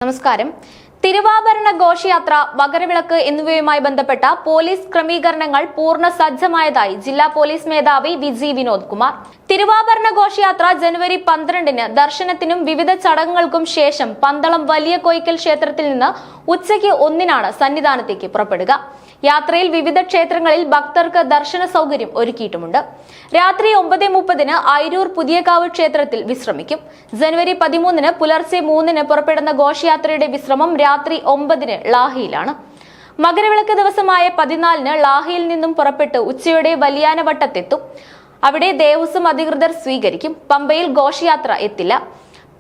നമസ്കാരം. തിരുവാഭരണ ഘോഷയാത്ര, മകരവിളക്ക് എന്നിവയുമായി ബന്ധപ്പെട്ട പോലീസ് ക്രമീകരണങ്ങൾ പൂർണ്ണ സജ്ജമായതായി ജില്ലാ പോലീസ് മേധാവി വി വിനോദ് കുമാർ. തിരുവാഭരണ ഘോഷയാത്ര ജനുവരി 12-ന് ദർശനത്തിനും വിവിധ ചടങ്ങുകൾക്കും ശേഷം പന്തളം വലിയ കോയിക്കൽ ക്ഷേത്രത്തിൽ നിന്ന് ഉച്ചയ്ക്ക് 1-നാണ് സന്നിധാനത്തേക്ക് പുറപ്പെടുക. യാത്രയിൽ വിവിധ ക്ഷേത്രങ്ങളിൽ ഭക്തർക്ക് ദർശന സൗകര്യം ഒരുക്കിയിട്ടുമുണ്ട്. രാത്രി 9:30-ന് അയിരൂർ പുതിയകാവ് ക്ഷേത്രത്തിൽ വിശ്രമിക്കും. ജനുവരി 13-ന് പുലർച്ചെ 3-ന് പുറപ്പെടുന്ന ഘോഷയാത്രയുടെ വിശ്രമം രാത്രി 9-ന് ലാഹയിലാണ്. മകരവിളക്ക് ദിവസമായ 14-ന് ലാഹയിൽ നിന്നും പുറപ്പെട്ട് ഉച്ചയോടെ വലിയാനവട്ടത്തെത്തും. അവിടെ ദേവസ്വം അധികൃതർ സ്വീകരിക്കും. പമ്പയിൽ ഘോഷയാത്ര എത്തില്ല.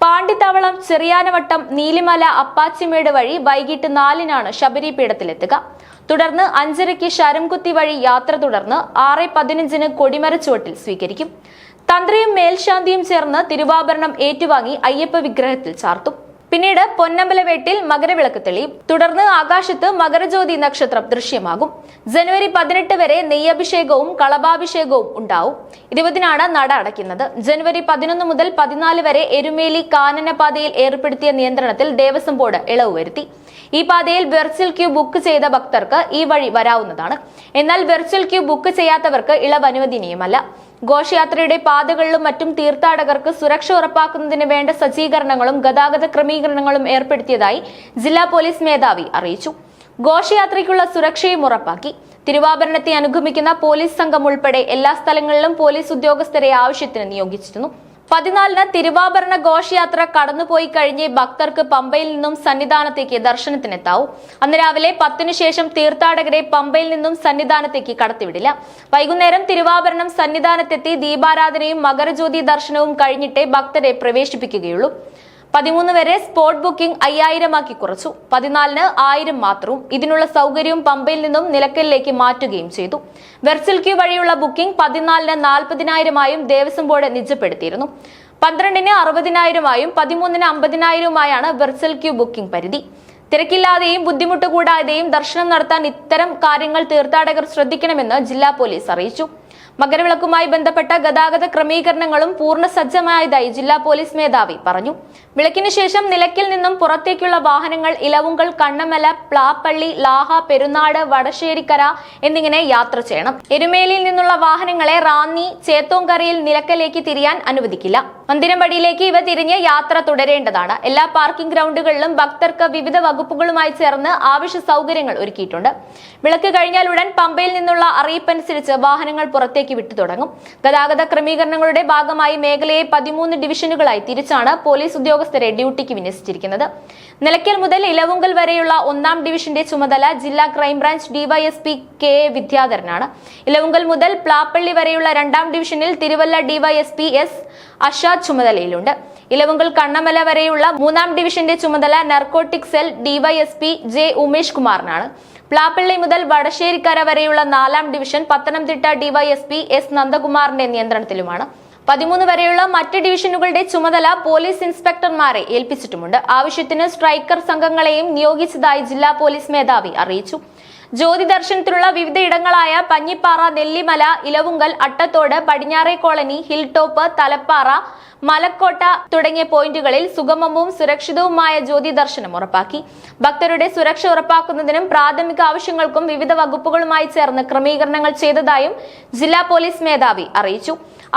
പാണ്ടിത്താവളം, ചെറിയാനവട്ടം, നീലിമല, അപ്പാച്ചിമേട് വഴി വൈകിട്ട് 4-നാണ് ശബരി പീഠത്തിലെത്തുക. തുടർന്ന് 5:30-ക്ക് ശരംകുത്തി വഴി യാത്ര തുടർന്ന് 6:15-ന് കൊടിമരച്ചുവട്ടിൽ സ്വീകരിക്കും. തന്ത്രിയും മേൽശാന്തിയും ചേർന്ന് തിരുവാഭരണം ഏറ്റുവാങ്ങി അയ്യപ്പ വിഗ്രഹത്തിൽ ചാർത്തും. പിന്നീട് പൊന്നമ്പലവേട്ടിൽ മകരവിളക്ക് തെളിയും. തുടർന്ന് ആകാശത്ത് മകരജ്യോതി നക്ഷത്രം ദൃശ്യമാകും. ജനുവരി 18 വരെ നെയ്യഭിഷേകവും കളഭാഭിഷേകവും ഉണ്ടാവും. 20-നാണ് നട അടയ്ക്കുന്നത്. ജനുവരി 11 മുതൽ 14 വരെ എരുമേലി കാനനപാതയിൽ ഏർപ്പെടുത്തിയ നിയന്ത്രണത്തിൽ ദേവസ്വം ബോർഡ് ഇളവ് വരുത്തി. ഈ പാതയിൽ വെർച്വൽ ക്യൂ ബുക്ക് ചെയ്ത ഭക്തർക്ക് ഈ വഴി വരാവുന്നതാണ്. എന്നാൽ വെർച്വൽ ക്യൂ ബുക്ക് ചെയ്യാത്തവർക്ക് ഇളവ് അനുവദനീയമല്ല. ഘോഷയാത്രയുടെ പാതകളിലും മറ്റും തീർത്ഥാടകർക്ക് സുരക്ഷ ഉറപ്പാക്കുന്നതിന് വേണ്ട സജ്ജീകരണങ്ങളും ഗതാഗത ക്രമീകരണങ്ങളും ഏർപ്പെടുത്തിയതായി ജില്ലാ പോലീസ് മേധാവി അറിയിച്ചു. ഘോഷയാത്രയ്ക്കുള്ള സുരക്ഷയും ഉറപ്പാക്കി. തിരുവാഭരണത്തെ അനുഗമിക്കുന്ന പോലീസ് സംഘം ഉൾപ്പെടെ എല്ലാ സ്ഥലങ്ങളിലും പോലീസ് ഉദ്യോഗസ്ഥരെ ആവശ്യത്തിന് നിയോഗിച്ചിരുന്നു. 14-ന് തിരുവാഭരണ ഘോഷയാത്ര കടന്നുപോയി കഴിഞ്ഞ് ഭക്തർക്ക് പമ്പയിൽ നിന്നും സന്നിധാനത്തേക്ക് ദർശനത്തിനെത്താവും. അന്ന് രാവിലെ 10-ന് ശേഷം തീർത്ഥാടകരെ പമ്പയിൽ നിന്നും സന്നിധാനത്തേക്ക് കടത്തിവിടില്ല. വൈകുന്നേരം തിരുവാഭരണം സന്നിധാനത്തെത്തി ദീപാരാധനയും മകരജ്യോതി ദർശനവും കഴിഞ്ഞിട്ടേ ഭക്തരെ പ്രവേശിപ്പിക്കുകയുള്ളൂ. 13 വരെ സ്പോട്ട് ബുക്കിംഗ് 5000-ആക്കി കുറച്ചു. 14-ന് 1000 മാത്രവും. ഇതിനുള്ള സൗകര്യവും പമ്പയിൽ നിന്നും നിലയ്ക്കലിലേക്ക് മാറ്റുകയും ചെയ്തു. വെർച്വൽ ക്യൂ വഴിയുള്ള ബുക്കിംഗ് 14-ന് 40,000-ആയും ദേവസ്വം ബോർഡ് നിജപ്പെടുത്തിയിരുന്നു. 12-ന് 60,000-ആയും 13-ന് 50,000-ആയാണ് വെർച്വൽ ക്യൂ ബുക്കിംഗ് പരിധി. തിരക്കില്ലാതെയും ബുദ്ധിമുട്ട് കൂടാതെയും ദർശനം നടത്താൻ ഇത്തരം കാര്യങ്ങൾ തീർത്ഥാടകർ ശ്രദ്ധിക്കണമെന്ന് ജില്ലാ പോലീസ് അറിയിച്ചു. മകരവിളക്കുമായി ബന്ധപ്പെട്ട ഗതാഗത ക്രമീകരണങ്ങളും പൂർണ്ണ സജ്ജമായതായി ജില്ലാ പോലീസ് മേധാവി പറഞ്ഞു. വിളക്കിന് ശേഷം നിലയ്ക്കൽ നിന്നും പുറത്തേക്കുള്ള വാഹനങ്ങൾ ഇലവുങ്കൽ, കണ്ണമല, പ്ലാപ്പള്ളി, ലാഹ, പെരുന്നാട്, വടശ്ശേരിക്കര എന്നിങ്ങനെ യാത്ര ചെയ്യണം. എരുമേലിയിൽ നിന്നുള്ള വാഹനങ്ങളെ റാന്നി, ചേത്തോങ്കരയിൽ നിലയ്ക്കലേക്ക് തിരിയാൻ അനുവദിക്കില്ല. മന്ദിരംപടിയിലേക്ക് ഇവ തിരിഞ്ഞ് യാത്ര തുടരേണ്ടതാണ്. എല്ലാ പാർക്കിംഗ് ഗ്രൗണ്ടുകളിലും ഭക്തർക്ക് വിവിധ വകുപ്പുകളുമായി ചേർന്ന് ആവശ്യ സൗകര്യങ്ങൾ ഒരുക്കിയിട്ടുണ്ട്. വിളക്ക് കഴിഞ്ഞാൽ ഉടൻ പമ്പയിൽ നിന്നുള്ള അറിയിപ്പനുസരിച്ച് വാഹനങ്ങൾ പുറത്തേക്ക് വിട്ടു തുടങ്ങും. ഗതാഗത ക്രമീകരണങ്ങളുടെ ഭാഗമായി മേഖലയെ 13 ഡിവിഷനുകളായി തിരിച്ചാണ് പോലീസ് ഉദ്യോഗസ്ഥരെ ഡ്യൂട്ടിക്ക് വിന്യസിച്ചിരിക്കുന്നത്. നിലയ്ക്കൽ മുതൽ ഇലവുങ്കൽ വരെയുള്ള 1-ാം ഡിവിഷന്റെ ചുമതല ജില്ലാ ക്രൈംബ്രാഞ്ച് ഡിവൈഎസ്പി കെ വിദ്യാധരനാണ്. ഇലവുങ്കൽ മുതൽ പ്ലാപ്പള്ളി വരെയുള്ള 2-ാം ഡിവിഷനിൽ തിരുവല്ല ഡിവൈഎസ്പി എസ് അഷാദ് ചുമതലയിലുണ്ട്. ഇലവുങ്കൽ കണ്ണമല വരെയുള്ള 3-ാം ഡിവിഷന്റെ ചുമതല narcotic cell DYSP J Umesh കുമാറിനാണ്. പ്ലാപ്പള്ളി മുതൽ വടശ്ശേരിക്കര വരെയുള്ള 4-ാം ഡിവിഷൻ പത്തനംതിട്ട ഡിവൈഎസ്പി എസ് നന്ദകുമാറിന്റെ നിയന്ത്രണത്തിലുമാണ്. 13 വരെയുള്ള മറ്റ് ഡിവിഷനുകളുടെ ചുമതല പോലീസ് ഇൻസ്പെക്ടർമാരെ ഏൽപ്പിച്ചിട്ടുമുണ്ട്. ആവശ്യത്തിന് സ്ട്രൈക്കർ സംഘങ്ങളെയും നിയോഗിച്ചതായി ജില്ലാ പോലീസ് മേധാവി അറിയിച്ചു. ജ്യോതി ദർശനത്തിനുള്ള വിവിധ ഇടങ്ങളായ പഞ്ഞിപ്പാറ, നെല്ലിമല, ഇലവുങ്കൽ, അട്ടത്തോട്, പടിഞ്ഞാറേ കോളനി, ഹിൽ ടോപ്പ്, തലപ്പാറ, മലക്കോട്ട തുടങ്ങിയ പോയിന്റുകളിൽ സുഗമവും സുരക്ഷിതവുമായ ജ്യോതി ദർശനം ഉറപ്പാക്കി. ഭക്തരുടെ സുരക്ഷ ഉറപ്പാക്കുന്നതിനും പ്രാഥമിക ആവശ്യങ്ങൾക്കും വിവിധ വകുപ്പുകളുമായി ചേർന്ന് ക്രമീകരണങ്ങൾ ചെയ്തതായും ജില്ലാ പോലീസ് മേധാവി അറിയിച്ചു.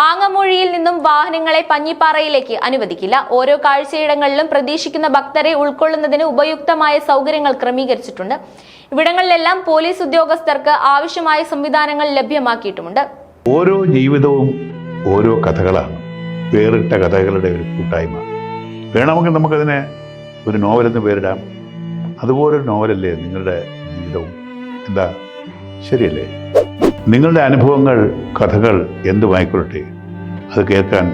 ആങ്ങമൂഴിയിൽ നിന്നും വാഹനങ്ങളെ പഞ്ഞിപ്പാറയിലേക്ക് അനുവദിക്കില്ല. ഓരോ കാഴ്ചയിടങ്ങളിലും പ്രതീക്ഷിക്കുന്ന ഭക്തരെ ഉൾക്കൊള്ളുന്നതിന് ഉപയുക്തമായ സൗകര്യങ്ങൾ ക്രമീകരിച്ചിട്ടുണ്ട്. ഇവിടങ്ങളിലെല്ലാം പോലീസ് ഉദ്യോഗസ്ഥർക്ക് ആവശ്യമായ സംവിധാനങ്ങൾ ലഭ്യമാക്കിയിട്ടുമുണ്ട്. ഓരോ ജീവിതവും ഓരോ കഥകളാണ്, വേറിട്ട കഥകളുടെ ഒരു കൂട്ടായ്മ. വേണമെങ്കിൽ നമുക്കതിനെ ഒരു നോവലെന്ന് പേരിടാം. അതുപോലൊരു നോവലല്ലേ നിങ്ങളുടെ ജീവിതവും? എന്താ, ശരിയല്ലേ? നിങ്ങളുടെ അനുഭവങ്ങൾ, കഥകൾ എന്തുമായിക്കൊള്ളട്ടെ, അത് കേൾക്കാൻ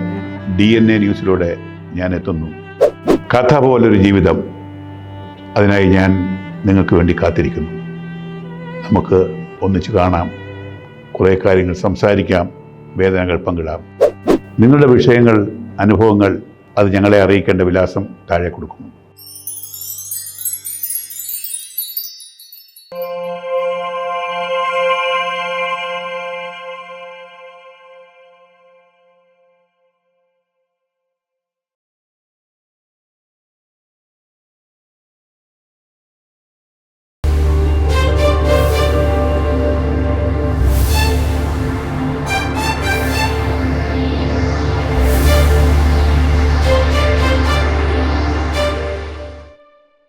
DNA ന്യൂസിലൂടെ ഞാൻ എത്തുന്നു. കഥ പോലൊരു ജീവിതം, അതിനായി ഞാൻ നിങ്ങൾക്ക് വേണ്ടി കാത്തിരിക്കുന്നു. നമുക്ക് ഒന്നിച്ച് കാണാം, കുറേ കാര്യങ്ങൾ സംസാരിക്കാം, വേദനകൾ പങ്കിടാം. നിങ്ങളുടെ വിഷയങ്ങൾ, അനുഭവങ്ങൾ അത് ഞങ്ങളെ അറിയിക്കേണ്ട വിലാസം താഴെ കൊടുക്കുന്നു.